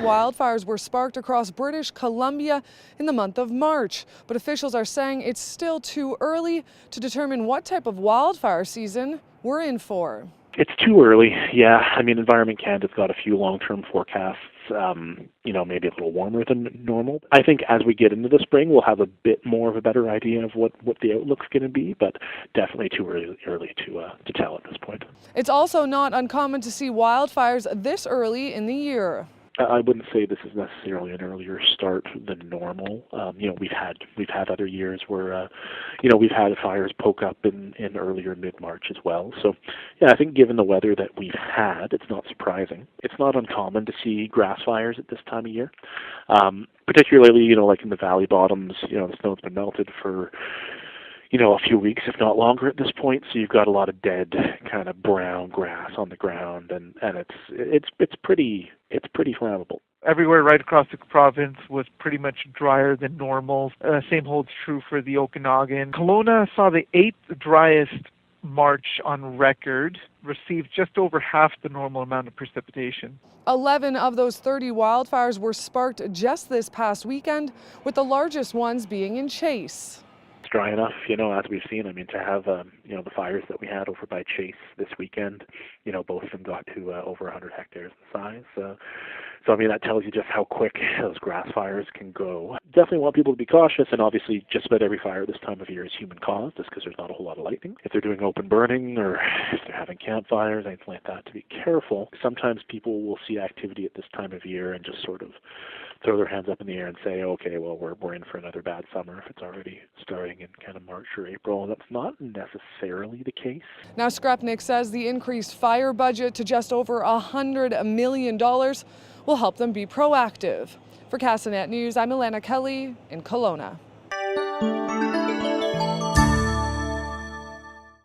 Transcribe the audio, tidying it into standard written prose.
wildfires were sparked across British Columbia in the month of March. But officials are saying it's still too early to determine what type of wildfire season we're in for. It's too early, yeah. I mean, Environment Canada's got a few long-term forecasts, maybe a little warmer than normal. I think as we get into the spring, we'll have a bit more of a better idea of what the outlook's going to be, but definitely too early to tell at this point. It's also not uncommon to see wildfires this early in the year. I wouldn't say this is necessarily an earlier start than normal. We've had other years where, we've had fires poke up in earlier mid-March as well. So, yeah, I think given the weather that we've had, it's not surprising. It's not uncommon to see grass fires at this time of year, particularly, like in the valley bottoms. The snow's been melted for a few weeks, if not longer at this point. So you've got a lot of dead kind of brown grass on the ground, and it's pretty flammable. Everywhere right across the province was pretty much drier than normal. Same holds true for the Okanagan. Kelowna saw the 8th driest March on record, received just over half the normal amount of precipitation. 11 of those 30 wildfires were sparked just this past weekend, with the largest ones being in Chase. Dry enough, as we've seen. I mean, to have, the fires that we had over by Chase this weekend, both of them got to over 100 hectares in size. So, I mean, that tells you just how quick those grass fires can go. Definitely want people to be cautious, and obviously just about every fire this time of year is human-caused, just because there's not a whole lot of lightning. If they're doing open burning or if they're having campfires, anything like that, to be careful. Sometimes people will see activity at this time of year and just sort of throw their hands up in the air and say, okay, well, we're in for another bad summer if it's already starting in kind of March or April. That's not necessarily the case. Now, Skrepnik says the increased fire budget to just over $100 million will help them be proactive. For Castanet News, I'm Elena Kelly in Kelowna.